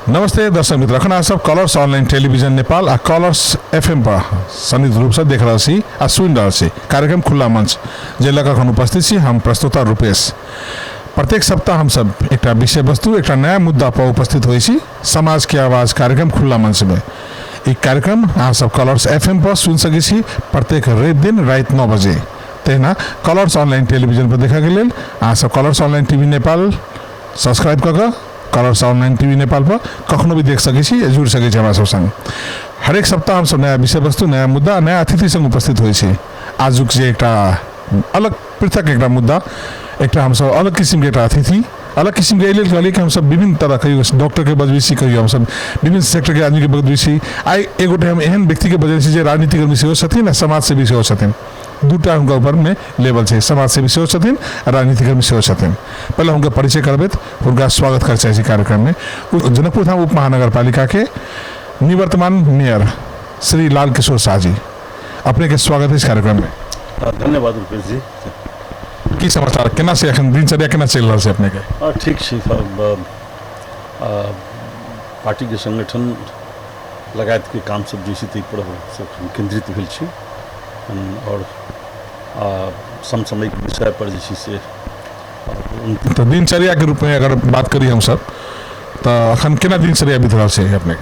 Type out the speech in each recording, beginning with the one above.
नमस्ते दर्शक मित्र, अखन आप सब कलर्स ऑनलाइन टेलीविजन नेपाल आ कलर्स एफएम पर संयुक्त रूप से देख रहे छी आ सुन रहे छी कार्यक्रम खुला मंच जे लग अखन उपस्थित छी हम प्रस्तुता रूपेश। प्रत्येक सप्ताह हम सब एक विषय वस्तु एक नया मुद्दा पर उपस्थित होई छी समाज के आवाज कार्यक्रम खुला मंच में। एक कार्यक्रम आप सब कलर्स एफएम पर सुन सके छी प्रत्येक दिन रात 9 बजे। तेना कलर्स ऑनलाइन टेलीविजन पर देखा के लेल आप सब colours online TV Nepal subscribe कर कलर्स ऑनलाइन टीवी नेपाल पर कखनो भी देख सके छी, जुड़ सके छी हमारा सब संग। हरेक सप्ताह हम सब नया विषय वस्तु नया मुद्दा नया अतिथि संग उपस्थित होई छी। आजुक जे एक अलग पृथक एक मुद्दा एक हम सब अलग किसिम के अतिथि अलग किसिम के कहलिए कि हम सब विभिन्न तरह के डॉक्टर के बजबीसी कहियो हम सब विभिन्न सेक्टर के आदमी के बजबीसी आई एगोटे हम एहन व्यक्ति के बजबीसी जे राजनीतिक कर्मी सेहो छथिन आ समाज सेवी सेहो छथिन। दूटा उनका ऊपर में लेवल है, समाज सेवी सेहो छथिन राजनीतिक कर्मी सेहो छथिन। पहले उनका परिचय करबे उनका स्वागत कर चाहे कार्यक्रम में। जनकपुर धाम उप महानगर पालिका के निवर्तमान मेयर श्री लाल किशोर शाह जी, अपने के स्वागत है इस कार्यक्रम में। धन्यवाद रुपेश जी। की समाचार केना से अखन दिनचर्या केना चल रहा है अपने के? ठीक छै, पार्टी के संगठन लगायत के काम सब जे छै पर सब केंद्रित भेल छी और समसामयिक विषय पर जे से तो दिनचर्या के रूप में अगर बात करी हम सब तो अखन केना दिनचर्या बीत रहा है अपने के?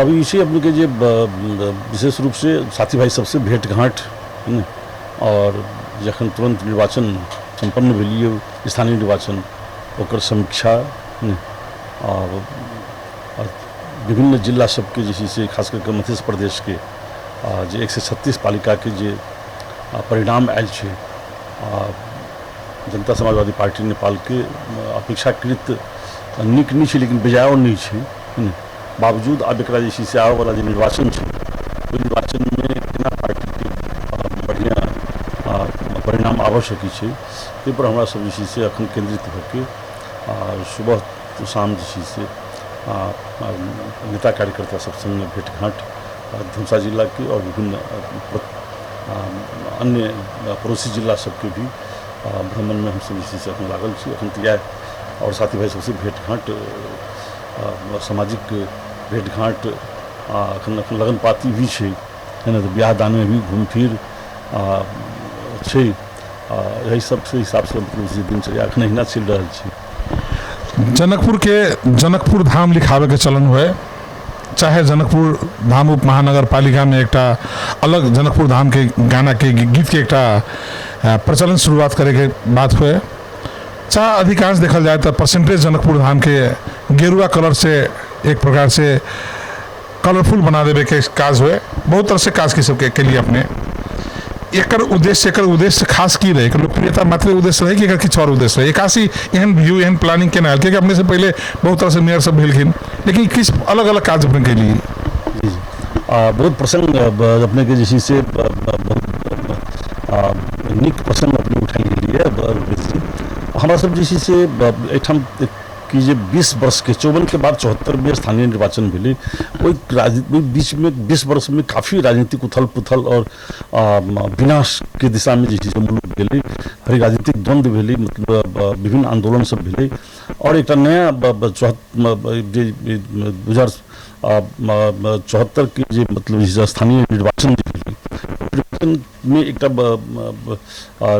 अभी इसे अपने के जे विशेष रूप से साथी भाई सबसे भेंट घाट और जखन तुरंत निर्वाचन संपन्न भेलिए स्थानीय निर्वाचन ओकर समीक्षा और विभिन्न जिला सबके जे से खास करके मध्य प्रदेश के जे 136 पालिका के जे परिणाम आयल छै जनता समाजवादी पार्टी नेपाल के अपेक्षाकृत नीक नहीं छै, लेकिन बेजायो नहीं छै। बावजूद अब एक से आवे वाला जो निर्वाचन है ओहि निर्वाचन में केना पार्टी के बढ़िया परिणाम आबऽ सकै छै ताहि पर हमरा सब जे से अखन केंद्रित होके सुबह तो शाम जे से नेता कार्यकर्ता सब संग भेंट घाट धनुषा जिला के और विभिन्न अन्य पड़ोसी जिला सबके भी भ्रमण में हम सब जे से अखन लागल छी। अखन तो और साथी भाई सबसे भेंट घाट सामाजिक भेंट घाट अखन लगन पाती भी है ना, तो ब्याह दान में भी घूम फिर यही सब से हिसाब से दिनचर्या अखन अहिना चल रहा है। जनकपुर धाम लिखावे के चलन हुए, चाहे जनकपुर धाम उप महानगर पालिका में एक अलग जनकपुर धाम के गाना के गीत के एक प्रचलन शुरुआत करे के बात हुए, चाहे अधिकांश देखल जाए तो परसेंटेज जनकपुर धाम के गेरुआ कलर से एक प्रकार से कलरफुल बना देवे के काज हुए। बहुत तरह से काज की सबके के लिए अपने एकर उद्देश्य खास की रहे, लोकप्रियता मात्र उद्देश्य रहे कि एकर किछु और उद्देश्य रहे? एकासी एहन व्यू एहन प्लानिंग केना आयल कि अपने से पहले बहुत तरह से मेयर सब भेलखिन, लेकिन किस अलग अलग काज अपने के लिए? जी जी बहुत प्रसंग अपने के जैसे से निक प्रसंग अपने उठाई लिए हमारा सब जैसे से एठाम कि जे 20 वर्ष के 54 के बाद 74 में स्थानीय निर्वाचन भेले ओहि बीच में 20 वर्ष में काफ़ी राजनीतिक उथल पुथल और विनाश के दिशा में जैसे मुल्क भेले, हर राजनीतिक द्वंद्व भेले, मतलब विभिन्न आंदोलन सब भेले और एक नया 2074 के जे मतलब स्थानीय निर्वाचन में एक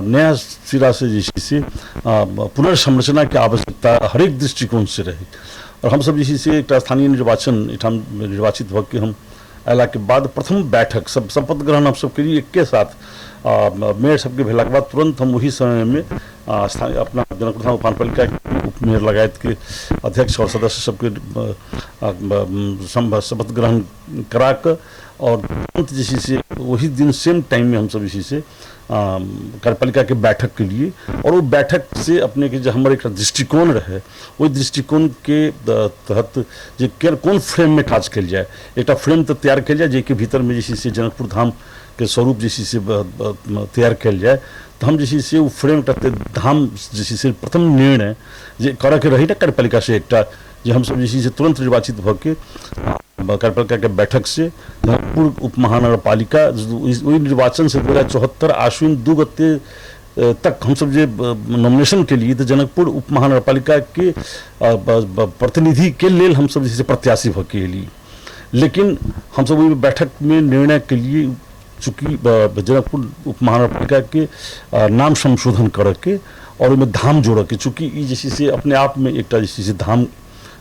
नया सिरा से जैसे से पुनर्संरचना की आवश्यकता हर एक दृष्टिकोण से रहे। और हम सब जैसे से एक स्थानीय निर्वाचन इठाम निर्वाचित होकर हम अला के बाद प्रथम बैठक सब शपथ ग्रहण हम सब के लिए एक के साथ मेयर सबके भेला के बाद तुरंत हम वही समय में अपना जनकपुर धाम उपमहानगरपालिका के उप मेयर लगायत के अध्यक्ष और सदस्य सबके शपथ ग्रहण करा कर और तुरंत जैसे से वही दिन सेम टाइम में हम सब इसी से कार्यपालिका के बैठक के लिए और वो बैठक से अपने के जो हमारे एक दृष्टिकोण रहे वही दृष्टिकोण के तहत जे कौन फ्रेम में काज कल जाए एक फ्रेम तो तैयार कल जाए जेके भीतर में जैसे से जनकपुर धाम के स्वरूप जैसे से तैयार कल जाए तो हम जैसे से वो फ्रेम धाम जैसे से प्रथम निर्णय जे करे के रही ना कार्यपालिका से एक जो हम सब जैसे से तुरंत निर्वाचित होके कार्यपालिका के बैठक से जनकपुर उप महानगर पालिका वही निर्वाचन से 2074 आश्विन 2 गते तक हम सब जे नॉमिनेशन के लिए तो जनकपुर उप महानगरपालिका के प्रतिनिधि के लेल हम सब जैसे प्रत्याशी भ के लिए, लेकिन हम सब ओहि बैठक में निर्णय के लिए चूँकि जनकपुर उप महानगरपालिका के नाम संशोधन करके और ओहिमे धाम जोड़ के, चूँकि ई जैसे से अपने आप में एक जैसे से धाम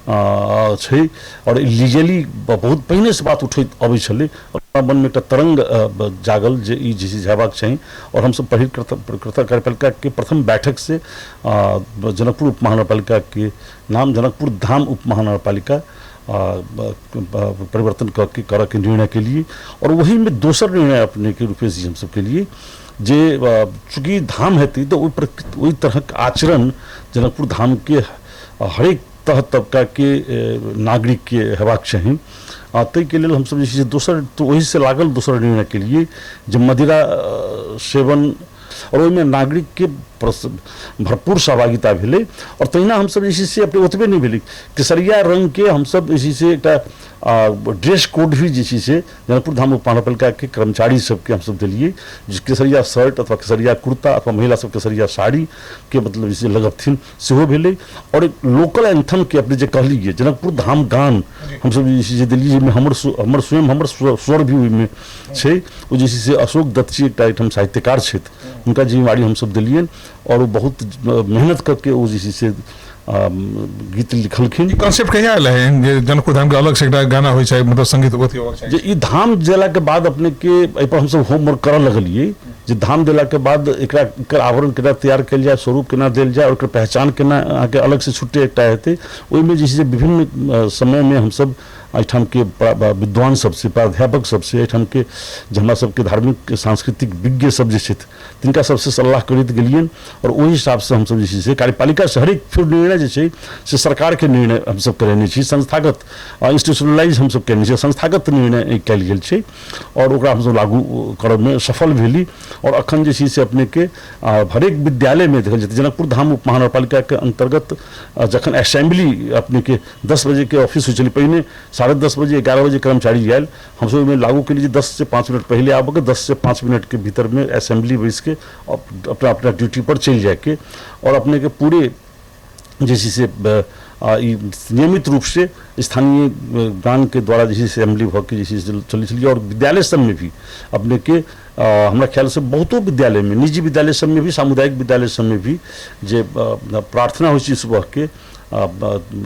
छै और लीगली बहुत पहिने से बात उठैत अबै छलै और मन में एक तरंग जागल जे ई जैसे हेबाक चाही। और हम सब पहिल कार्यपालिका के प्रथम बैठक से जनकपुर उप महानगरपालिका के नाम जनकपुर धाम उप महानगरपालिका परिवर्तन कर के निर्णय के लिए, और वही में दोसर निर्णय अपने के रूपेश जी हम सब के लिए जे चूँकि धाम हेतै तो ओहि तरहक आचरण जनकपुर धाम के हरेक तह तबका के नागरिक के हेबाक चाही। ताहि के लेल हम सब जे दोसर तो वही से लागल दोसर निर्णय के लिए जे मदिरा सेवन और ओहिमे नागरिक के भरपूर सहभागिता भेलै, और तहिना हम सब जे से अपने ओतबे नहीं भेलै, केसरिया रंग के हम सब जे से एकटा ड्रेस कोड भी जे से जनकपुर धाम उप महानगरपालिका के कर्मचारी सबके हम सब दिलिए, केसरिया शर्ट अथवा केसरिया कुर्ता अथवा महिला सब केसरिया साड़ी के मतलब जैसे लगथिन सेहो भेलै। और एक लोकल एंथम के अपने जे कहलिए जनकपुर धाम गान हम सब जे दिलिए, हमर स्वयं हमर स्वर भी ओहिमे छै। ओ जे से अशोक दत्त जी एकटा एहिठाम साहित्यकार छथि, हुनका जिम्मेवारी हम सब दिलियन और वो बहुत मेहनत करके वो जैसे से गीत लिखलखिन। कॉन्सेप्ट कहिया आयल है जे जनकपुर धाम के अलग से एक गाना होय छै, मतलब संगीत होती होबाक चाही? जे ई धाम देला के बाद अपने के एहि पर हम सब होमवर्क करऽ लगलिए जे धाम देला के बाद एकरा एकर आवरण केना तैयार कयल जाय, स्वरूप केना देल जाय और एकर पहचान केना आके अलग से छुट्टे एकटा हेतै। ओहिमे जे विभिन्न समय में हम सब एहिठाम के विद्वान सबसे प्राध्यापक सबसे एहिठाम के जे हमरा सबके धार्मिक सांस्कृतिक विज्ञ सब जे छथि तिनका सबसे सलाह करैत गेलियन, और ओहि हिसाब से हम सब जे छै कार्यपालिका से हरेक फिर निर्णय जे छै से सरकार के निर्णय हम सब करेने छी, संस्थागत इंस्टीट्यूशनलाइज हम सब केने छी, संस्थागत निर्णय कयल गेल छै और ओकरा हम सब लागू करब में सफल भेली। और अखन जे छै से अपने के हरेक विद्यालय में देखल जेतै जनकपुर धाम उप महानगरपालिका के अंतर्गत जखन असेंबली अपने के 10 बजे के ऑफिस होइ छलै, पहिने 10:30 बजे 11 बजे कर्मचारी आयल, हम सब में लागू के लिए 10 से 5 मिनट पहले आबऽ के 10 से 5 मिनट के भीतर में असेंबली बैस के अपना अपना ड्यूटी पर चल जाए के, और अपने के पूरे जैसे से नियमित रूप से स्थानीय गान के द्वारा जैसे असेंबली भ के जैसे चली छलिए। और विद्यालय सब में भी अपने के हमरा ख्याल से बहुतो विद्यालय में, निजी विद्यालय सब में भी, सामुदायिक विद्यालय सब में भी जे प्रार्थना होइ छै सुबह के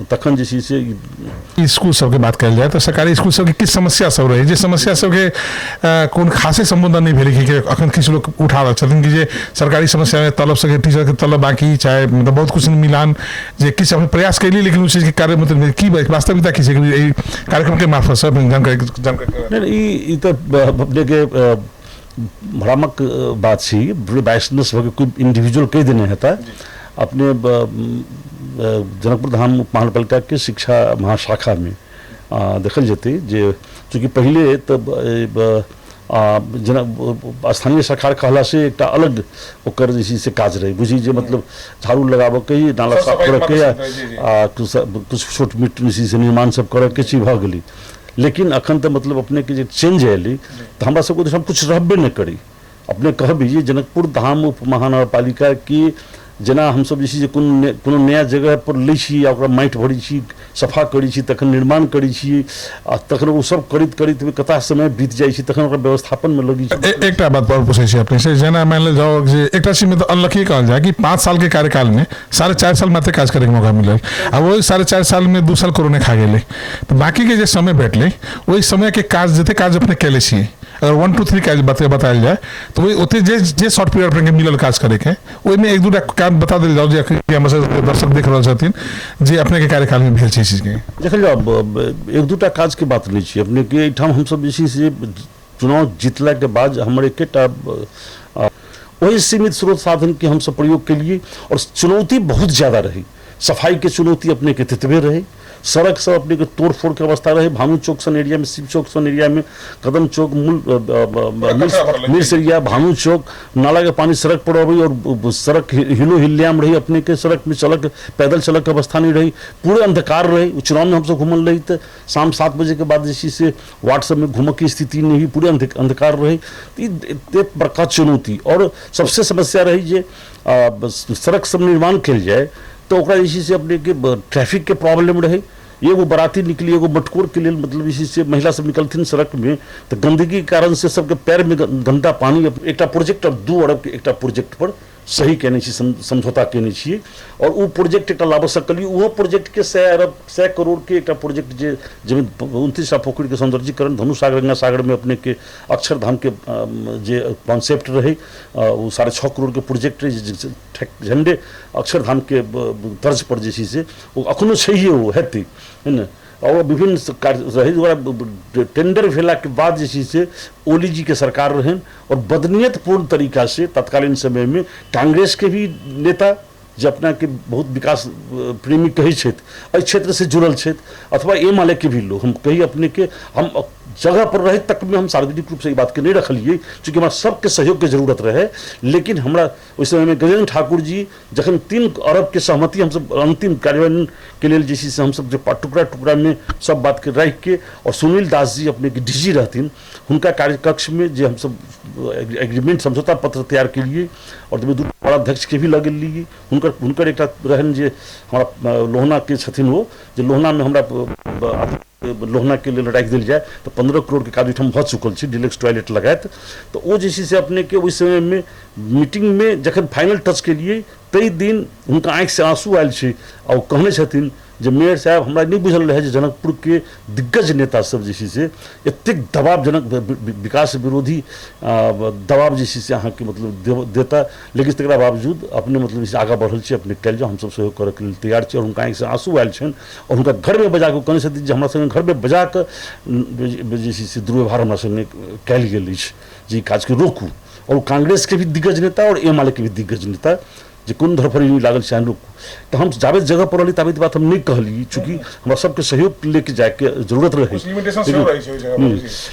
तखन जे छै से स्कूल सबके बात कयल जाए तो सरकारी स्कूल सबके किस समस्या सब रहे, जे समस्या सबके कोन खासे संबोधन नहीं भेलै कि अखन किछु लोग उठा रहल छथिन कि जे सरकारी समस्या में तलब सबके टीचर के तलब बाकी चाहे मतलब बहुत कुछ मिलान जे किछु अपने प्रयास कैली, लेकिन उस चीज के कार्य मतलब की वास्तविकता की छै कि कार्यक्रम के मार्फत से जानकारी नहीं तो अपने के भ्रामक बात छी, बायसनेस कोई इंडिविजुअल कह देने हेता अपने जनकपुर धाम महानगरपालिका के शिक्षा महाशाखा में देखल जेतै जे चूँकि पहले तब स्थानीय सरकार कहला से एक अलग ओकर जे से काज रहे, बुझी जे मतलब झाड़ू लगाबऽ के, नाला साफ करऽ के, कुछ छोट मोट से निर्माण सब करऽ के चीज भ गेलै। लेकिन अखन तो मतलब अपने के जे चेंज एलै तो हमरा सबको तो कुछ रहबे नहीं करी। अपने कहबी जे जनकपुर धाम उप महानगरपालिका की जेना हम सब जे कोनो नया जगह पर लै छी या ओकरा माटि भरै छी, सफा करै छी, तखन निर्माण करै छी, आ तखन ओ सब करैत करैत कता समय बीत जाइ छै, तखन ओकरा व्यवस्थापन में लगी छै। एकटा बात पर पूछै छी अपने से, जेना मान ले जाओ जे एकटा चीज में तो अनलकी कहल जाए कि 5 साल के कार्यकाल में 4.5 साल मात्र काज करे के मौका मिलल, आ वही 4.5 साल में 2 साल कोरोना खा गेलै, तो बाकी के जे समय भेटलै वही समय के काज जते काज अपने केले छी, अगर 1 2 3 काज बतायल जाए तो वही ओते जे शॉर्ट पीरियड अपने मिलल काज करे के ओहि में 1-2 काम बता देल जाओ जे हमर दर्शक देख रहल छथिन जे अपने के कार्यकाल में भेल छै चीज के। देखल जाओ 1-2 काज के बात नहीं छै, अपने के एहिठाम हम सब जे से चुनाव जीतला के बाद हमर एकेटा वही सीमित स्रोत साधन के हम सब प्रयोग के लिए, और चुनौती बहुत ज्यादा रही। सफाई के चुनौती अपने के ततबे रहे, सड़क सब अपने के तोड़ फोड़ के अवस्था रहे। भानु चौक सन एरिया में, शिव चौक सन एरिया में, कदम चौक, मिर्स एरिया, भानु चौक, नाला के पानी सड़क पर अभी, और सड़क हिलो हिल्याम रही, अपने के सड़क में चलक पैदल चलक के अवस्था नहीं रही, पूरे अंधकार रही। चुनाव में हम सब घूमल रही थे, शाम 7 बजे के बाद जैसे से वार्ड सब में घूमक की स्थिति नहीं हुई, पूरे अंधकार रही। बड़का चुनौती और सबसे समस्या रही जे सड़क सब निर्माण कल जाए तो ओकरा जैसे से अपने के ट्रैफिक के प्रॉब्लम रहे। एगो बराती निकली, एगो मटकोर के लिए, मतलब इसी से महिला सब निकलथिन सड़क में तो गंदगी के कारण से सबके पैर में गंदा पानी। एक प्रोजेक्ट और 2 अरब के एक प्रोजेक्ट पर सही कहने समझौता कहने छिए, और वो प्रोजेक्ट एक लाभ सकल, वो प्रोजेक्ट के 100 करोड़ के एक प्रोजेक्ट जे जमीन 29 पोखरी के सौंदर्यीकरण धनु सागर गंगा सागर में अपने के अक्षरधाम के जे कॉन्सेप्ट रहे, वो 6.5 करोड़ के प्रोजेक्ट रहे झंडे अक्षरधाम के तर्ज पर जैसी से वो अखनो चाहिए वो हेती है ना। और विभिन्न रही टेंडर भेला के बाद जैसे से ओली जी के सरकार रहे और बदनीयतपूर्ण तरीका से तत्कालीन समय में कांग्रेस के भी नेता जो अपना के बहुत विकास प्रेमी कही क्षेत्र, क्षेत्र से जुड़ल क्षेत्र, अथवा ए माले के भी लोग हम कही अपने के हम जगह पर रहे तक में हम सार्वजनिक रूप से ये बात के नहीं रखलिए, चूँकि हमारा सबके सहयोग के जरूरत रहे। लेकिन हमारा उस समय में गजेंद्र ठाकुर जी जखन 3 अरब के सहमति हम सब अंतिम कार्यान्वयन के लिए जैसे से हम सब जो टुकड़ा टुकड़ा में सब बात के रख के, और सुनील दास जी अपने के डीजी रहथिन, उनका कार्यकक्ष में जो हम सब एग्रीमेंट समझौता पत्र तैयार के लिए, और बड़ा अध्यक्ष के भी लगे लिए हुनकर एक रहन जे हमारा लोहना के छथिन, वो जो लोहना में हमारा लोहना के लिए राखि दिल जाए तो 15 करोड़ के काज हम भ चुकल छी, डिलेक्स टॉयलेट लगायत। तो वो जैसे से अपने के उस समय में मीटिंग में जखन फाइनल टच के लिए तई दिन उनका आँख से आंसू आयल छे, और कहने छथिन जे मेयर साहब हमरा नहीं बुझल रहे जे जनकपुर के दिग्गज नेता सब जैसे से एतेक दबावजनक विकास विरोधी दबाव जैसे से अहाँ के मतलब देता, लेकिन तकरा बावजूद अपने मतलब इसे आगा बढ़ल छे, अपने कल हम सब सहयोग करे के लिए तैयार छे। और उनका आँख से आंसू आयल छन, और उनका घर में बजा के कहने छथिन जे हमरा संगे घर में बजा के जैसे से दुर्व्यवहार हमरा संगे कल गेल अछि, जे काज के रोकू। और कांग्रेस के भी दिग्गज नेता और ए माले के भी दिग्गज नेता जे कोन धरफड़ी नहीं लागल छे लोग, तो हम जावे जगह पर रही ताबे बात हम नहीं कहली, चूँकि हमरा सबके सहयोग लेके जाए के जरूरत रहे।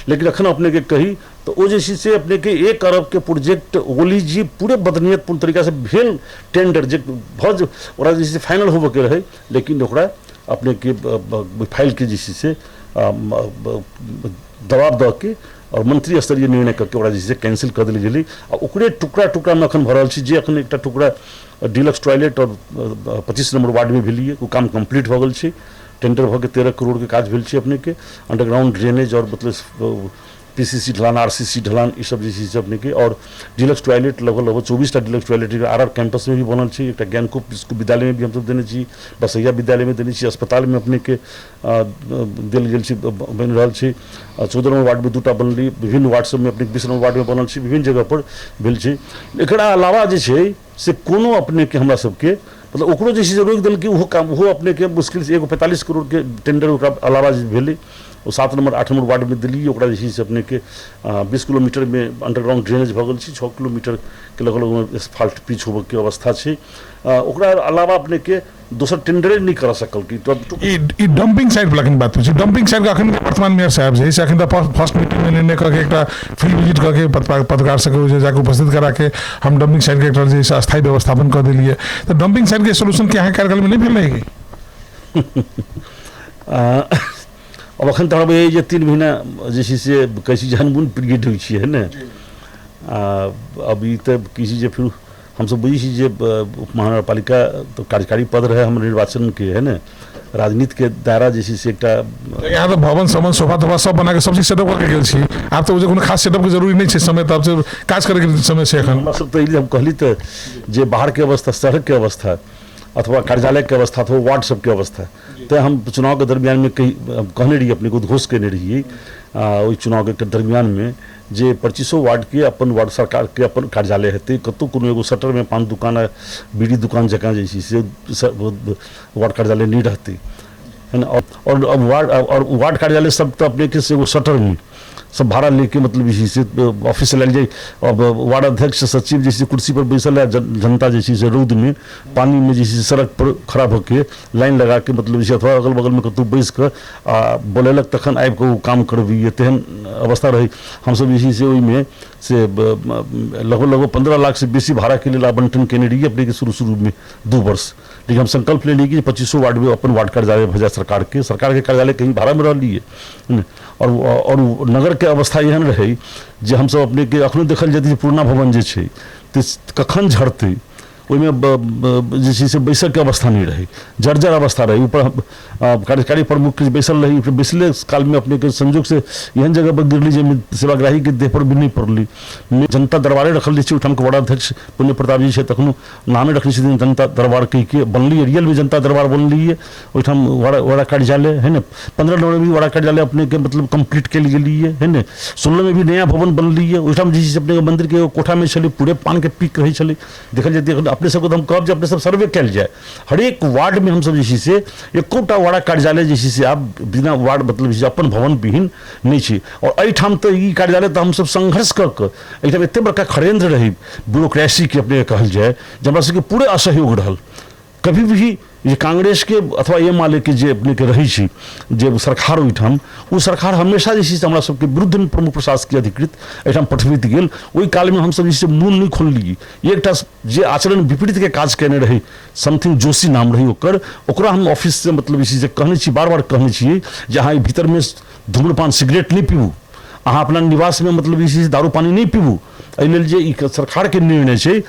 लेकिन अखन अपने के कही तो वो जैसे से अपने के 1 अरब के प्रोजेक्ट ओली जी पूरे बदनीयतपूर्ण तरीका से भेल टेंडर जे भज ओकरा जैसे फाइनल होबे के रहे, लेकिन ओकरा अपने के फाइल के जैसे से दबाव द के और मंत्री स्तरीय निर्णय करके ओकरा जैसे कैंसिल कर दिल गेली। और ओकरे टुकड़ा टुकड़ा में अखन भरल छी, जे अखन एक टुकड़ा डिलक्स टॉयलेट और 25 नंबर वार्ड में भेलिए, वो काम कंप्लीट हो गल छी, टेंडर भ के 13 करोड़ के काज भेल छी अपने के, अंडरग्राउंड ड्रेनेज और मतलब पीसीसी ढलान, आरसीसी ढलान, ये सब जैसे से अपने के, और डिलक्स टॉयलेट लगभग 24टा डिलक्स टॉयलेट आर कैंपस में भी बनल छी, एक ज्ञानकूप विद्यालय में भी हम सब देने छी, बसैया विद्यालय में देने छी, अस्पताल में अपने के दिल गेल छी, बन रहा छी। 14 नंबर वार्ड में 2टा बनली, विभिन्न वार्ड सब में अपने 20 नंबर वार्ड में बनल छी, विभिन्न जगह पर भेल छी। एकरा अलावा जे छै से कोनो अपने के हमरा सबके मतलब ओकरो जैसे रोक दिल कि वो काम वो अपने के मुश्किल से 45 करोड़ के टेंडर ओकरा अलावा जे भेलै, वो 7 नंबर 8 नंबर वार्ड में दिल्ली ओकरा जैसे से अपने के 20 किलोमीटर में अंडरग्राउंड ड्रेनेज भ गेल छी, 6 किलोमीटर के लगभग एस्फाल्ट पिच होबे के अवस्था छै। ओकरा अलावा अपने के दोसर टेंडरे नहीं कर सकल कि तो ई डंपिंग साइट वाला बात छै। डंपिंग साइट का अखन वर्तमान मेयर साहब जे से अखन फर्स्ट मीटिंग में निर्णय करके एकटा फील्ड विजिट करके पत्रकार सबके जाके उपस्थित करा के हम डंपिंग साइट के एकटा जे अस्थायी व्यवस्थापन कर दिलिए। तो डंपिंग साइट के सोल्यूशन के अहाँ कार्यकाल में नहीं भेल रही अब अखन तक ये 3 महीना जैसे से कैसी जानबून पीरियड हुई है ना, अभी तक किसी जे फिर हम सब बुझी जे उप महानगरपालिका तो कार्यकारी पद रहे हम निर्वाचन के है ना, राजनीति के दायरा जैसे से एकटा यहाँ तो भवन समन सोफा तोफा सब बना के सब चीज सेटअप करके गेल छी। आप तो कोनो खास सेटअप के जरूरी नहीं छै, समय तो आप काज करे के समय से एखन हमरा सब तो हम कहली तो जे बाहर के अवस्था, सड़क के अवस्था अथवा कार्यालय के अवस्था अथवा वार्ड सब के अवस्था, तो हम चुनाव के दरमियान में कही कहने रही अपने को उद्घोष करने रही वही चुनाव के दरमियान में जे 25 वार्ड के अपन वार्ड सरकार के अपन कार्यालय हेतै, कतौ कोनो एगो शटर में 5 दुकान बीड़ी दुकान जकाँ जैसी से वार्ड कार्यालय नहीं रहते है ना। और वार्ड कार्यालय सब तो अपने के से एगो सब भाड़ा लेके मतलब इसी से ऑफिस से लायल जाए। अब वार्ड अध्यक्ष सचिव जैसे कुर्सी पर बैसल है, जनता जैसी से रौद में पानी में जैसे सड़क पर खड़ा होके लाइन लगा के मतलब जैसे अथवा अगल बगल में कतौ बैस कर बोलेलक तखन आबि कऽ काम करबिए, तेहन अवस्था रही। हमसब इसी से ओहि में से लगभग 15 लाख से बेसी भाड़ा के लिए आवंटन केने रहिए अपने के शुरू में 2 वर्ष। लेकिन हम संकल्प ले ली कि 25 वार्ड में अपन वार्ड कार्यालय भेजा सरकार के कार्यालय कहीं भाड़ा में रह लिए। और नगर के अवस्था एहन रहे जे हमसब अपने के अखनो देखल जाती पुरना भवन जे छै कखन झड़ते, ओहिमे जे छै से बैसक के अवस्था नहीं रही, जर्जर अवस्था रही। ऊपर कार्यकारी प्रमुख बैसल रही, बैसले काल में अपने के संजोग से एहन जगह पर गिरली जे सेवाग्राही के देह पर भी नहीं पड़ली। जनता दरबारे रखल छै, ओठाम के वार्ड अध्यक्ष पुण्य प्रताप जी छै, तखनो नामे रखले छथिन जनता दरबार कहि के बनली, रियल में जनता दरबार बनली है। ओठाम वाड़ा कार्यालय है ना, 15 नंबर में वाड़ा कार्यालय अपने के मतलब कंप्लीट के लिए है ना। 16 में भी नया भवन बनली है। ओठाम जे अपने मंदिर के कोठा में चले पूरे पान के पीक रही चले। देखल जाती अपने सबको हम कहब जे अपने सब सर्वे कल जाए, हर एक वार्ड में हम सब जैसे से एकोटा वाड़ा कार्यालय जैसे से आप बिना वार्ड मतलब अपन भवन विहीन नहीं छी। और एठाम तो ई कार्यालय तो हम सब संघर्ष कर एठाम एते बड़का खड़ेन्द्र रही ब्यूरोक्रेसी के अपने कहल जाए, जे हमरा सबके पूरे असहयोग रहल। कभी भी ये कांग्रेस के अथवा ये माले के जे अपने के रही छी जे सरकार ओहिठाम, वो सरकार हमेशा जैसे हमरा सबके विरुद्ध में प्रमुख प्रशासकीय अधिकृत एठाम पठबैत गेल। ओहि काल में हम सब जैसे मुंह नहीं खोलली। एकटा जे आचरण विपरीत के काज केने रही, समथिंग जोशी नाम रही ओकरा हम ऑफिस से मतलब इसी से कहने छी, बार बार कहने छियै जे अहाँ भीतर में धूम्रपान सिगरेट नहीं पीबू, अहाँ अपना निवास में मतलब इसी से दारू पानी नहीं पीबू। एहि लेल जे ई सरकार के निर्णय छै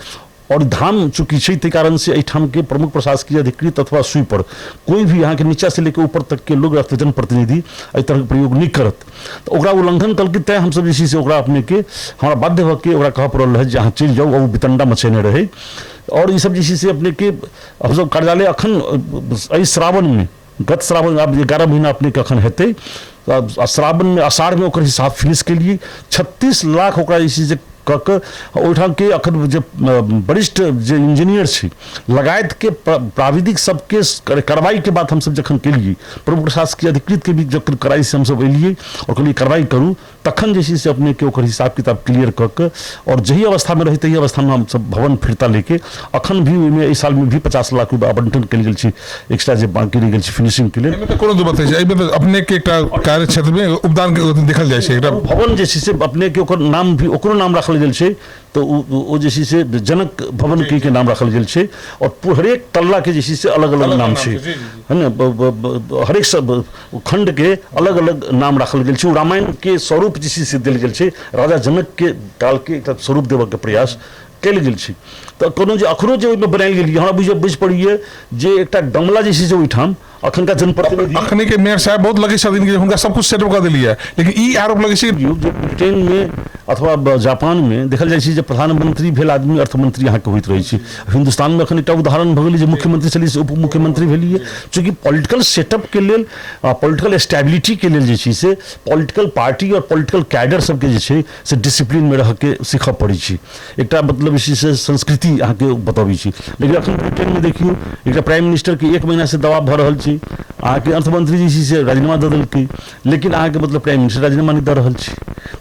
और धाम चूंकि छै, ते कारण से एठाम के प्रमुख प्रशासकीय अधिकृत अथवा स्वीपर कोई भी यहाँ के नीचा से लेकर ऊपर तक के लोग अथवा जनप्रतिनिधि एहि तरह के प्रयोग नहीं करत। तो ओकरा उल्लंघन कल के तय हम सब इसी से ओकरा अपने के हमारा बाध्य होकर ओकरा कह पड़ल है जहाँ चल जाओ, और वितंडा मचेने रहे। और ये सब जैसे से अपने के हम सब कार्यालय अखन श्रावण में, गत श्रावण अब 11 महीना अपने के अखन हेतै, श्रावण में आषाढ़ में ओकर हिसाब फिनिश के लिए 36 लाख ओकरा इसी से ओहिठाम के अखन जे वरिष्ठ जे इंजीनियर छी लगायत के प्राविधिक सबके कार्रवाई के बाद हम सब जखन के लिए प्रमुख प्रशासकीय अधिकृत के भी जखन कराई से हम सब एलिए और कहलिए कार्रवाई करू, तखन जे से अपने के ओकर हिसाब किताब क्लियर कऽ और जही अवस्था में रही तही अवस्था में हम सब भवन फिरता लेके अखन भी ओहिमे एहि साल में भी 50 लाख रुपया आवंटन कल गेल छी, एक्स्ट्रा जे बाकी रहि गेल छी फिनिशिंग के लिए। कोनो दो बात है मतलब अपने के एकटा कार्य क्षेत्र में उपदान के देखल जाय छै, एकटा भवन जे से अपने के ओकर नाम भी ओकरो नाम रखल गेल छै, तो वो जैसे से जनक भवन के नाम रखल गेल छै। और हरेक तल्ला के जैसे से अलग अलग नाम छै, है ना, हरेक सब खंड के अलग अलग नाम रखल गेल छै। रामायण के स्वरूप जैसे से देल गेल छै, राजा जनक के काल के एक स्वरूप देव के प्रयास कल गेल छै। तो कोनो जे अखनो जे ओहिमे बनायल गेल हमरा बुझ पड़िए जे एकटा डमला जैसे से ओहिठाम अखन का जनप्रतिनिधि अखनी के मेयर साहब बहुत लगे छथिन कि हुनका सब कुछ सेटअप कर देलिए, लेकिन ई आरोप लगे छै जे ब्रिटेन में अथवा जापान में देखल जाइ छै जे प्रधानमंत्री भेल आदमी अर्थमंत्री यहाँ के होइत रहै छै। हिंदुस्तान में अखन एकटा उदाहरण भ गेलै जे मुख्यमंत्री छली से उप मुख्यमंत्री भेलिए, चूँकि पॉलिटिकल सेटअप के लेल पॉलिटिकल स्टेबिलिटी के लेल जे छै से पॉलिटिकल पार्टी और पॉलिटिकल कैडर सबके जे छै से डिसिप्लिन में रह के सीखऽ पड़ै छै, एकटा मतलब इसी से संस्कृति यहाँ के बताबै छै। लेकिन अखन ब्रिटेन में देखियो एकटा प्राइम मिनिस्टर के 1 महीना से दबाव भ रहल छै, अहाँ के अर्थमंत्री जी से राजीनामा दे देलकै, लेकिन अहाँ के मतलब प्राइम मिनिस्टर राजीनामा नहीं दे रहल छै।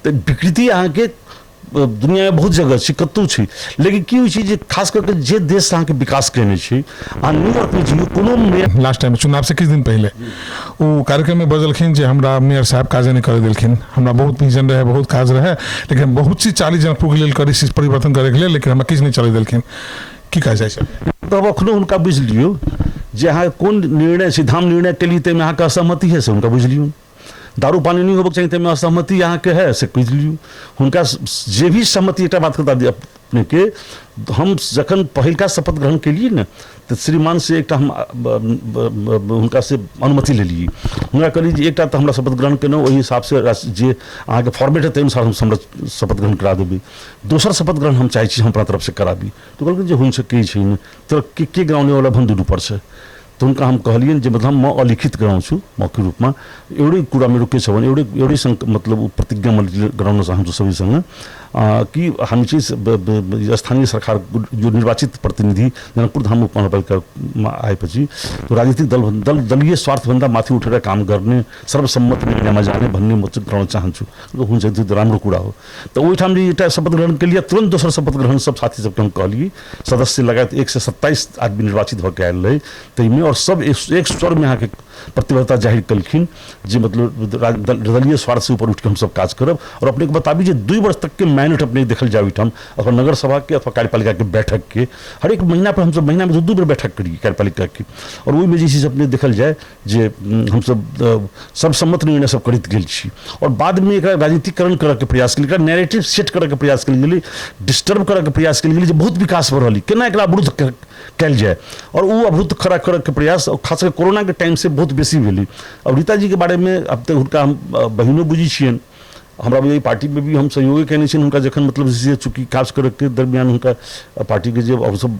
तो विकृति अहाँ के दुनिया में बहुत जगह छै, कतौ छै, लेकिन की होइ छै जे खास करके जे देश अहाँ के विकास केने छै अहाँ न्यूयॉर्क में जियो कोनो में लास्ट टाइम चुनाव से किछ दिन पहले वो कार्यक्रम में बजलखिन जे हमरा मेयर साहब काज नहीं करे देलखिन, हमरा बहुत मिशन रहे बहुत काज रहे, लेकिन बहुत सी 40 जन पुग लेल करी परिवर्तन करे के लेल, लेकिन हमरा किछ नहीं चले देलखिन। की कह जाय छै तब अखनो हुनका बुझ लियो जे अहाँ कोन निर्णय सीधाम निर्णय के लिए अहाँ के असहमति है से हुनका बुझ लियो, दारू पानी नहीं होबक चाहिए तेमे असहमति यहाँ के है से बुझ लियो, हुनका जे भी सहमति एकटा बात बता दी अपने के, हम जखन पहिलका शपथ ग्रहण के लिए न तो श्रीमान से एकटा हम हुनका से अनुमति ले लिए, हुनका कहली जे एकटा तो हमरा शपथ ग्रहण केलहुँ ओहि हिसाब से जे अहाँ के फॉर्मेट है ताहि अनुसार हम हमरा शपथ ग्रहण करा देबै, दोसर शपथ ग्रहण हम चाहे छी हम अपना तरफ से कराबी। तो कहलकै जे हुन सकै छै न तो के गाँव वाला भन दुनू पर छै, तो उनका हम कहलियन जे मतलब म अलिखित गराउँ छु मौखिक रूपमा एउटै कुरा मेरो के छ भने एउटै मतलब प्रतिज्ञा मैले गराउन चाहन्छु सबैसँग कि हामी चाहिँ स्थानीय सरकार जो निर्वाचित प्रतिनिधि जनकपुर धाम उपमहानगरपालिकामा आएपछि तो राजनीतिक दलीय स्वार्थभन्दा माथि उठेर काम गर्ने सर्वसम्मत निर्णयमा जाने भन्ने म चाहिँ गराउन चाहन्छु हुन्छ त्यो राम्रो कुरा हो। तो वही ठाम एउटा शपथ ग्रहण के लिए तुरंत दोसर शपथ ग्रहण सब साथी सबके हम कहलिए सदस्य लगायत 127 आदमी निर्वाचित भऽ आयल रहे ताहिमे और सब एक स्वर में यहाँ के प्रतिबद्धता जाहिर कलखिन जे मतलब दलीय स्वार्थ से ऊपर उठ के हम सब काज करब और अपने को बताबी जे 2 वर्ष तक के मैनेट अपने देखल जाओ ठाम अथवा नगर सभा के अथवा कार्यपालिका के बैठक के हर एक महीना पर हम सब महीना में 2 बार बैठक करी कार्यपालिका की और वही में जैसे अपने देखल जाए जे हम सब सर्वसम्मत निर्णय सब करित गेल छी और बाद में एक राजनीतिकरण करे के प्रयास कल गेल नैरेटिव सेट करे के प्रयास कल गेल डिस्टर्ब करे के प्रयास कल गेल जे बहुत विकास भऽ रहल केना एकरा अवरुद्ध कल जाए और वो अवरुद्ध खड़ा करे के प्रयास और खास कर कोरोना के टाइम से बहुत बेसी भेली। अब रीता जी के बारे में अब तक उनका हम बहिनो बुझी छियन हमरा यही पार्टी में भी हम सहयोगी कहने छियन उनका जखन मतलब जैसे चूँकि खास कर के दरमियान उनका पार्टी के जो सब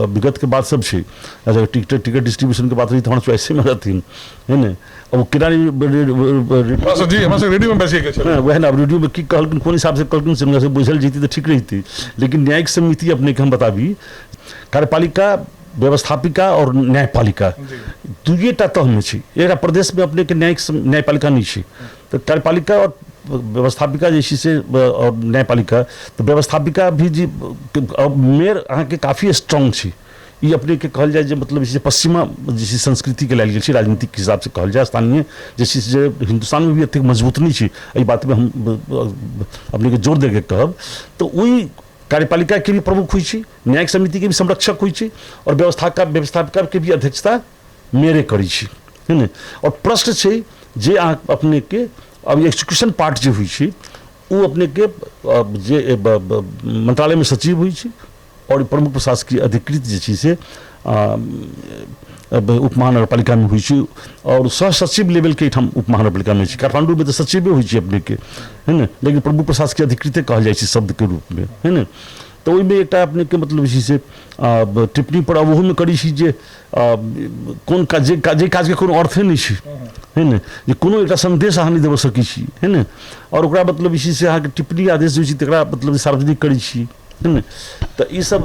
विगत के बात सब है अगर टिकट डिस्ट्रीब्यूशन के बात रही तो हमारा चॉइसे में रहती है ना अब किरानी रेडियो में बैसे वह ना रेडियो में की कहलकिन कौन हिसाब से कहलकिन से से बुझल जीती तो ठीक रही लेकिन न्यायिक समिति अपने के हम बताबी कार्यपालिका व्यवस्थापिका और न्यायपालिका दुइटा तह में छी एक प्रदेश में अपने के न्यायपालिका नहीं छी तो कार्यपालिका और व्यवस्थापिका जैसी से और न्यायपालिका तो व्यवस्थापिका भी जी मेयर अहाँ के काफ़ी स्ट्रांग छी ये अपने के कहल जाए मतलब जैसे पश्चिमा जैसे संस्कृति के लायल गेल राजनीतिक के हिसाब से कहल जाए स्थानीय जैसे हिंदुस्तान में भी अत्यधिक मजबूत नहीं छी एहि बात में हम अपने के जोर दे के कहब तो वही कार्यपालिका के भी प्रमुख हुई छी न्यायिक समिति के भी संरक्षक हुई छी और व्यवस्थापिका के भी अध्यक्षता मेरे करी छी है ना और प्रश्न छै जे अपने के अब एक्सिक्यूशन पार्ट जो हुई छी वो अपने के जे मंत्रालय में सचिव हुई छी और प्रमुख प्रशासकीय अधिकृत जे छी से उपमहानगरपालिका में हुई छी और सह सचिव लेवल के ठाम उपमहानगरपालिका में छी काठमांडू में तो सचिव हुई छी अपने के है ना लेकिन प्रमुख प्रशासकीय अधिकृत कहल जाए शब्द के रूप में है ना तो वही में एक अपने के मतलब इसी से टिप्पणी पर अब में करी छी जे कौन काज के कोनो अर्थे नहीं छी है ना जे कोनो एक संदेश अहाँ नहीं देव सकी छी है ना और ओकरा मतलब इसी से अहाँ के टिप्पणी आदेश जो छी तकरा मतलब सार्वजनिक करी छी है ना तो ये सब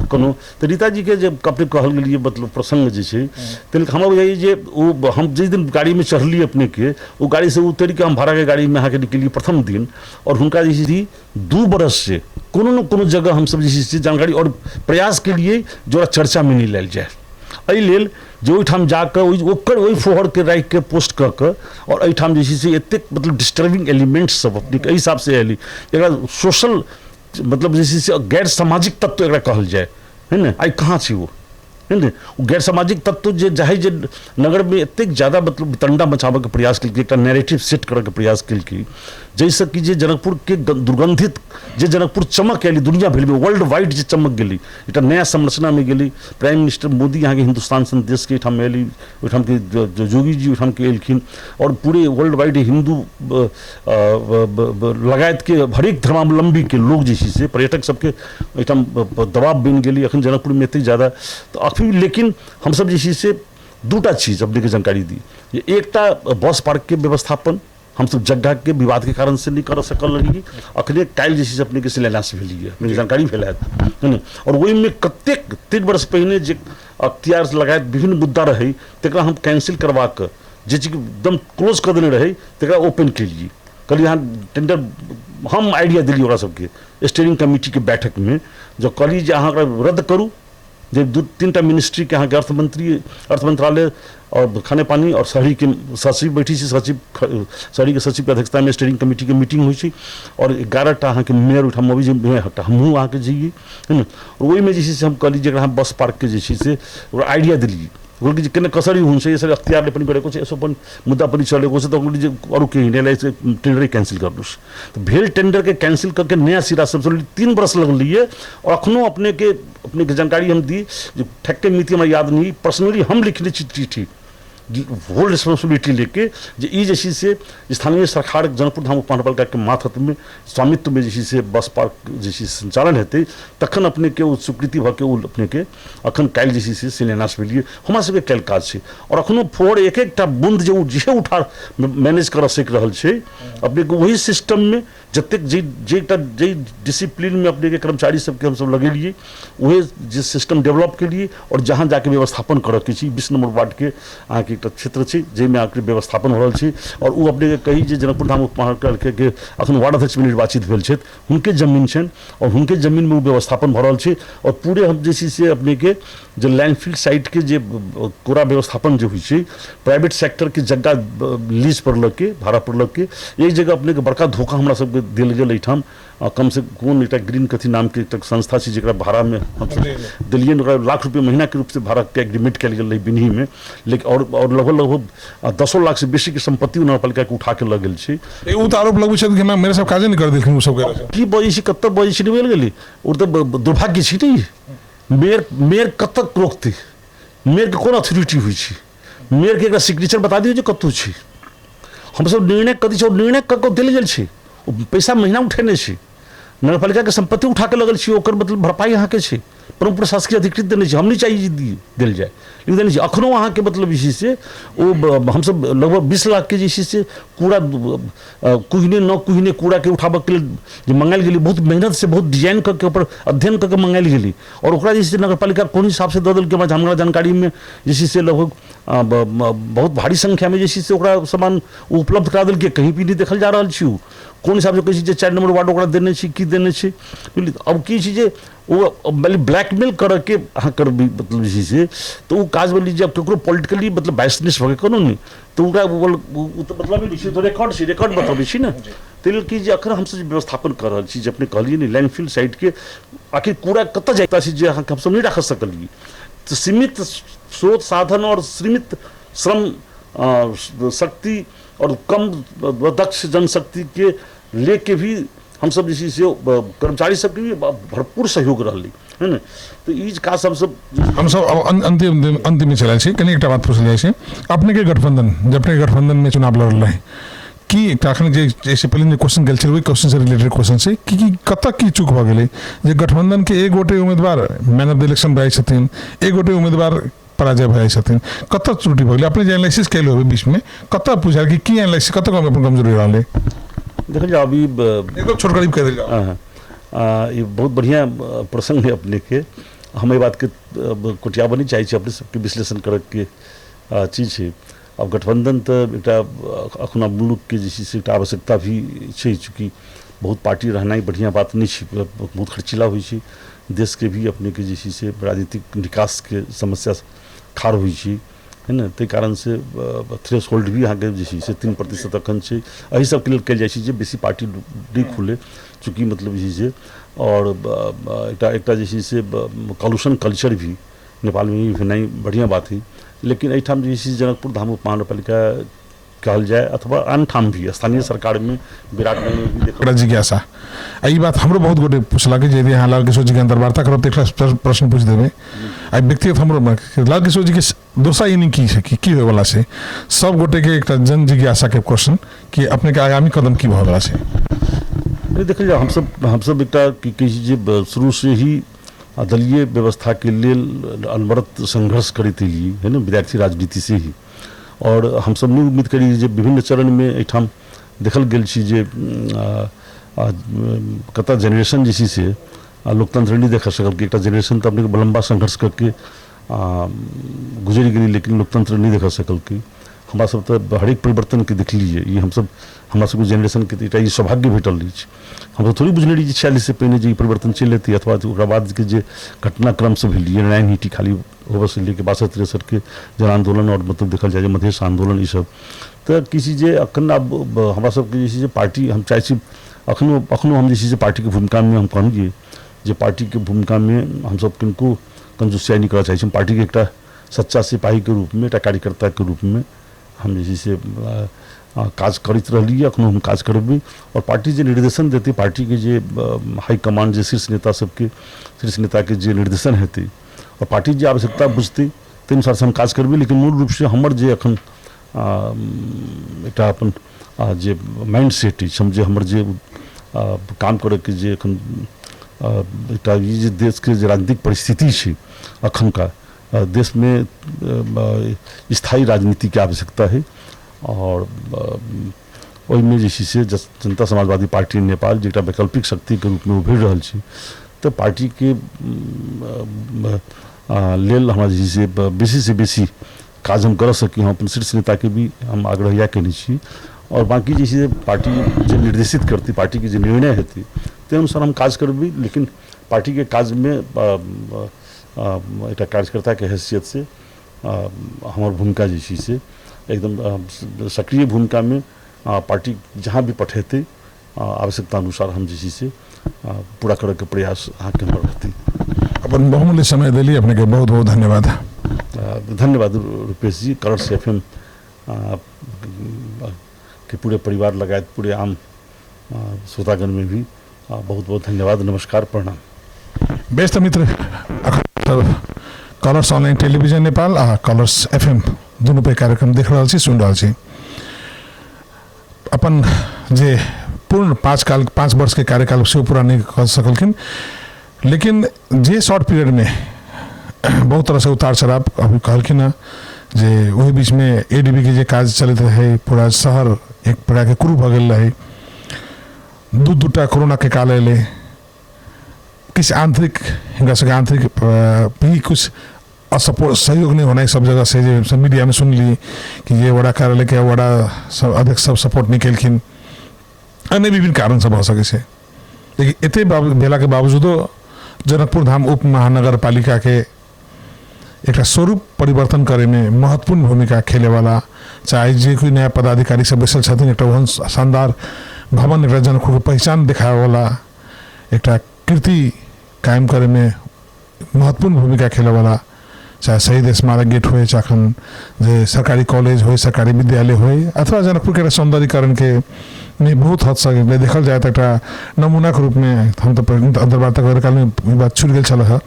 कोनो तो रीता जी के जब अपने कहल गेलिए मतलब प्रसंग जे छै तेल हमरा बुझाइए जे वो हम जिस दिन गाड़ी में चढ़ली अपने के वो गाड़ी से उतरी के हम भाड़ा के गाड़ी में अहाँ के निकलिए प्रथम दिन और हुनका जैसे थी 2 बरस से कोनो न कोनो जगह हम सब जैसे जानकारी और प्रयास के लिए जो चर्चा में नहीं लायल जाए एहि लेल जो ओहिठाम जाकर वही फोहर के राखि के पोस्ट कर के और एहिठाम जैसे से एतेक मतलब डिस्टर्बिंग एलिमेंट्स सब अपने के हिसाब से एली एक सोशल मतलब जैसे गैर सामाजिक तत्व एक कहल जाए है ना आई कहाँ छी वो है ना गैर सामाजिक तत्व जे जाहि जे नगर में एतेक ज्यादा मतलब वितंडा मचाबे के प्रयास कल एक नैरेटिव सेट करे के प्रयास कल जैसे कि जे जनकपुर के दुर्गंधित जे जनकपुर चमक एली दुनिया भर में वर्ल्ड वाइड जे चमक गेली एक नया संरचना में गेली प्राइम मिनिस्टर मोदी यहाँ के हिंदुस्तान संदेश के ठाम एली ओठाम के जो जोगी जी ओठाम के एलखिन और पूरे वर्ल्ड वाइड हिंदू लगायत के हरेक धर्मावलंबी के लोग जैसे से पर्यटक सबके ओठाम दबाव बन गेली अखन जनकपुर में एते ज्यादा तो अखन लेकिन हम सब जैसे से 2टा चीज अपने के जानकारी दी एकटा बस पार्क के व्यवस्थापन हम सब जगह के विवाद के कारण से नहीं कर सकल रही अखने काल जैसे अपने के शिलान्यास भेली है मेरी जानकारी भेल है ना और वही में कतेक 3 वर्ष पहले जे अख्तियार लगायत विभिन्न मुद्दा रहे तकरा हम कैंसिल करवा के जे चीज एकदम क्लोज कर देने रहे तकरा ओपन के लिए कल यहाँ टेंडर हम आइडिया दिली ओकरा सबके स्टीयरिंग कमेटी के बैठक में जो कहली जे अहाँ रद्द करू जे 2-3टा मिनिस्ट्री के यहाँ के अर्थ मंत्रालय और खाने पानी और शहरी के सचिव बैठी सी सचिव शहरी के सचिव के अध्यक्षता में स्टीयरिंग कमेटी के मीटिंग हुई और 11टा अहाँ के मेयर उठाम अभी हमहूँ अहाँ के जाइए है ना और वही में जैसे से हम कहली जरा बस पार्क के जैसे से आइडिया दिली बोल कि कसरी हुन्छ यसरी अख्तियारले पनि गरेको छ यसो पनि मुद्दा पनि चलेको छ त अरू केही हिँडेलाई चाहिँ टेंडर कैंसिल गर्नुस् तो भेल टेंडर के कैंसिल करके नया सिरा सब 3 वर्ष लग लिए और अखनो अपने के जानकारी हम दी जो ठक्के मिति हमारा याद नहीं पर्सनली हम लिखने चिट्ठी होल रिस्पॉन्सिबिलिटी लेके जे ई जैसी से स्थानीय सरकार जनकपुर धाम उपमहानगरपालिका के मातहत में स्वामित्व में जैसी से बस पार्क जैसी संचालन हेतै तखन अपने के वो स्वीकृति भऽ के अपने के अखन काल्हि जैसी से शिलान्यास भेलिए हमरा सबके काल्हि काज छै और अखनो फोर एक एकटा बूंद जे उठा मैनेज करऽ सक रहल छै अपने के वही सिस्टम में जतेक जे डिसिप्लिन में अपने के कर्मचारी सबके हम सब लगेलिए वही जे सिस्टम डेवलप के लिए और जहाँ जाके व्यवस्थापन करऽ के छी 20 नंबर वार्ड के अहाँ के एकटा क्षेत्र छै जाहिमे अहाँके व्यवस्थापन हो रहल छै और वो अपने के कही जे जनकपुर धाम उपमहानगरपालिका के अखन वार्ड अध्यक्ष में निर्वाचित भेल छथि हुनके जमीन छनि और हुनके जमीन में वो व्यवस्थापन भऽ रहल छै और पूरे हम जे छै से अपने के जो लैंडफिल साइट के जे पूरा व्यवस्थापन जो होइ छै प्राइवेट सेक्टर के जगह लीज पर लऽ के भाड़ा पर लऽ के एक जगह अपने के बड़का धोखा हमरा सबके देल गेल एहिठाम कम से कम एकटा ग्रीन कथी नाम के एकटा संस्था छै जेकरा भाड़ा में हम दिल्ली ओकरा लाख रुपये महीना के रूप से भाड़ा के एग्रीमेंट कयल गेल बिन्ही में लेकिन और लगभग 10 लाख से बेसी के संपत्ति नगरपालिका के उठा के लऽ गेल छै उ तऽ आरोप लगबै छथि कि हमरा मेरे सब काजे नहि कर देलखिन उ सब के की बजै छै कतऽ बजै छै निकल गेलै ओ तऽ दुर्भाग्य छै ने मेयर कतऽ रोकतै मेयर के कोन अथॉरिटी होइ छै मेयर के एकरा सिग्नेचर बता दियौ जे कतौ छै हमसब निर्णय कथी छै निर्णय कऽ देल गेल छै पैसा महीना उठेने छै नगरपालिका के संपत्ति उठा के लगल छी ओकर मतलब भरपाई अहाँ के छै परम प्रशासकीय अधिकृत देने छै हम नहीं चाहिए दिल जाए लेकिन देने छै अखनो अहाँ के मतलब इसी से वो हम सब लगभग 20 लाख के जैसे से कूड़ा कुहने न कुहने कूड़ा के उठाबऽ के लिए मंगायल गेली बहुत मेहनत से बहुत डिजाइन करके ऊपर अध्ययन करके मंगायल गेली और ओकरा जैसे नगरपालिका कोन हिसाब से दऽ देलकै हमरा जानकारी में जैसे से लगभग बहुत भारी संख्या में जैसे से ओकरा सामान उपलब्ध करा देलकै कहीं भी नहीं देखल जा रहल छी कोन हिसाब से कहै छै 4 नंबर वार्ड ओकरा देने छी की देने छी अब की छै जे वो ब्लैकमेल कर के अहाँ कर भी मतलब जे से तो वो काज बोली जब ककरो पॉलिटिकली मतलब बायसनेस भऽ के कोनो नहीं तो ओकरा तो मतलब नहीं छै तो रिकॉर्ड बताबै छी ने तेल की जे अखन हम सब व्यवस्थापन कर रहल छी जे अपने कहलिए नहीं लैंडफिल साइट के आखिर कूड़ा कतऽ जाता छै जे अहाँ हम सब नहीं राख सकलिए तो सीमित स्रोत साधन और सीमित श्रम शक्ति और कम दक्ष जनशक्ति के लेके भी हम सब जैसे से कर्मचारी सबके भी भरपूर सहयोग रहली है ना तो ई का हम सब अंतिम में चला छी कनी एकटा बात पूछल जाइ छै अपने के गठबंधन जब अपने गठबंधन में चुनाव लड़ रहे कि एकटा अखन जे जैसे पहले जे क्वेश्चन गेल छै वही क्वेश्चन से रिलेटेड क्वेश्चन छै कि कतऽ की चूक भऽ गेलै जे गठबंधन के एक गोटे उम्मीदवार मैन ऑफ द इलेक्शन भए छथिन एक गोटे उम्मीदवार पराजय भए छथिन कतऽ त्रुटि भऽ गेलै अपने जे एनालिसिस कैल होबै बीच में कतऽ पूछा कि की एनालिसिस कतऽ अपन कमजोरी रहलै देखल जाओ अभी एक छोट करीब कह दिल ये बहुत बढ़िया प्रसंग है अपने के हम ये बात के कुटियाबा नहीं चाहिए अपने सबके विश्लेषण कर के चीज है अब गठबंधन तो एक अखना मुल्क के जैसे से आवश्यकता भी है चूँकि बहुत पार्टी रहना ही बढ़िया बात नहीं है बहुत खर्चीला हुई है देश के भी अपने के जैसे से राजनीतिक विकास के समस्या खार हुई है है ना ते कारण से थ्रेश होल्ड भी यहाँ के जैसे से 3% अखन छै एहि सब के लेल कल जाइ छै बेसी पार्टी नहीं खुले चूँकि मतलब जैसे और एक जैसे से कॉल्यूशन कल्चर भी नेपाल में भी नहीं बढ़िया बात है लेकिन एहिठाम जैसे जनकपुर धाम उपमहानगरपालिका कहल जाए अथवा आन ठाम भी स्थानीय सरकार में विराट में भी देखा जिज्ञासा ई बात हमरो बहुत गोटे पूछला कि यदि यहाँ लाल किशोर जी के अंदर वार्ता करब तो एक प्रश्न पूछ देवे आई व्यक्तिगत हमरो लाल किशोर जी के दोसरा इनिंग की होय वाला छै सब गोटे के एक जन जिज्ञासा के क्वेश्चन कि अपने के आगामी कदम की होय वाला छै देखल जाए हम सब एक शुरू से ही दलीय व्यवस्था के लिए अनवरत संघर्ष करते लिए है ना विद्यार्थी राजनीति से ही और हम सब नहीं उम्मीद करी जे विभिन्न चरण में एठाम देखल गेल छी जे कता जनरेशन जैसी से लोकतंत्र नहीं देख सकल कि एक जनरेशन तो अपने लंबा संघर्ष करके गुजरी गई लेकिन लोकतंत्र नहीं देख सकल कि हमारा सब तो हरेक परिवर्तन के देख लीजिए ये हम सब हमारा सब जनरेशन के ये सौभाग्य भेटल रही हम तो थोड़ी बुझने रही 46 से पहले जो परिवर्तन चल लेती अथवा ओकरा बाद के जो घटनाक्रम सब भेलिए नारायण हिटी खाली होबे से लेके 62-63 के जन आंदोलन और मतलब देखल जाए मधेश आंदोलन ये सब तो किसी जे अखन अब हमारा सबके जैसे पार्टी हम चाहे अखनो हम जैसे पार्टी के भूमिका में हम कहलिए जे पार्टी के भूमिका में हम सब किनको कंजूसिया नहीं करना चाहिए पार्टी के एक सच्चा सिपाही के रूप में एक कार्यकर्ता के रूप में हम जैसे से काज करते रही अखनो हम काज करबे और पार्टी जो निर्देशन देती पार्टी के जे हाई कमांड जे शीर्ष नेता सबके शीर्ष नेता के जे निर्देशन हेतै और पार्टी जो आवश्यकता बुझती ताहि अनुसार से हम काज करबी। लेकिन मूल रूप से हमर जे अखन एकटा अपन जे माइंड सेट अछि, हम जे हमर जे काम करे के जे अखन एकटा ई जे देश के जे राजनीतिक परिस्थिति छै अखन का देश में स्थायी राजनीति के आवश्यकता है। और ओहिमे जे छै से जनता समाजवादी पार्टी नेपाल जे एकटा वैकल्पिक शक्ति के रूप में उभरि रहल छै, तो पार्टी के लेल हमरा जे छै से बेसी से बेसी काज हम कर सकी। हम अपन शीर्ष नेता के भी हम आग्रह इएह केने छी। और बाकी जे छै से पार्टी जे निर्देशित करती, पार्टी के जे निर्णय हेतै ताहि अनुसार हम काज करबी। लेकिन पार्टी के काज में एक कार्यकर्ता के हैसियत से हमार भूमिका जे छै से एकदम सक्रिय भूमिका में पार्टी जहाँ भी पठेते आवश्यकता अनुसार हम जे छै से पूरा करे के प्रयास अहाँ के हमर रहती। अपन बहुमूल्य समय दिली, अपने के बहुत बहुत धन्यवाद। धन्यवाद रुपेश जी। कलर्स FM के पूरे परिवार लगायत पूरे आम श्रोतागण में भी बहुत बहुत धन्यवाद। नमस्कार, प्रणाम। बेस्ट मित्र, कलर्स ऑनलाइन टेलीविजन नेपाल आ कलर्स FM दुनू पे कार्यक्रम देख रहा छी, सुन रहा छी। अपन जे पूर्ण 5 वर्ष के कार्यकाल से पूरा नहीं कर सकलखिन, लेकिन जे शॉर्ट पीरियड में बहुत तरह से उतार चढ़ाव अभी कहलखिन है जे वही बीच में ADB के जे काज चलते रहे, पूरा शहर एक प्रकार के कुरू भ गेल रहे। दूटा कोरोना के काल अले, किस आंतरिक आंतरिक भी कुछ असपोर्ट सहयोग नहीं होना है सब जगह से। जो मीडिया में सुन ली कि ये वड़ा कार्यालय के वड़ा अध्यक्ष सब सपोर्ट नहीं केलखिन, अन्य विभिन्न कारण सब हो सके से। लेकिन एते भेला के बावजूदो जनकपुर धाम उप महानगर पालिका के एक स्वरूप परिवर्तन करे में महत्वपूर्ण भूमिका खेले वाला, चाहे जे कोई नया पदाधिकारी सब बैसल छथिन, एक वहन शानदार भवन, एक जनकपुर के पहचान दिखाए वाला, एक कीर्ति कायम करे में महत्वपूर्ण भूमिका खेले वाला, चाहे शहीद स्मारक गेट हो, चाहे जे सरकारी कॉलेज हो, सरकारी विद्यालय हो, अथवा जनकपुर के सौंदर्यीकरण के में बहुत हद तक देखल जाए तो नमूना के रूप में हम तो अंतर्वार्ता करे काल में बात छूट गई छल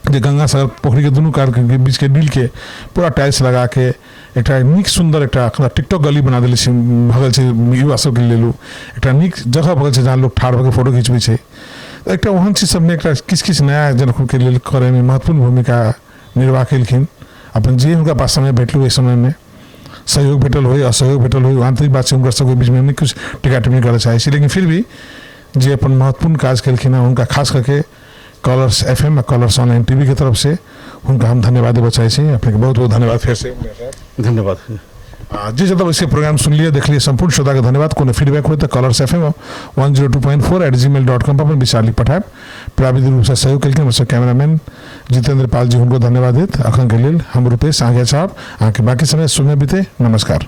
जे गंगा सागर पोखरी के दुनू कार के बीच के डील के पूरा टाइल्स लगा के एक निक सुंदर एक टिकटॉक गली बना दिले भगल छै, युवा सब के लेलू एक निक जगह भगल छै जहाँ लोग ठाड़ होकर फोटो खींचबे छै। एक वहन चीज सब में एक किस नया जनकपुर के लेल करे में महत्वपूर्ण भूमिका निर्वाह केलखिन। अपन जे उनका पास समय भेटल इस समय में सहयोग भेटल हो, असहयोग भेटल हो, आंतरिक बात से उनका सबके बीच में कुछ टिका टिप्पणी करे चाहे, लेकिन फिर भी जे अपन महत्वपूर्ण काज केलखिन उनका खास करके कलर्स FM और कलर्स ऑनलाइन टीवी की तरफ से उनका हम धन्यवाद देना चाहिए। अपने बहुत बहुत धन्यवाद फिर से। धन्यवाद। जी जब वैसे प्रोग्राम सुन लिए, देख लिए, संपूर्ण श्रोता का धन्यवाद। कोनो फीडबैक हो तो कलर्स FM 102.4 @gmail.com पर विचार लिख पठाए। प्राविधिक रूप से सहयोग करके कैमरामैन जितेंद्र पाल जी उनको धन्यवाद देते। अखन के लिए हम रुपेश आगे साहब आके बाकी समय सुने बीते। नमस्कार।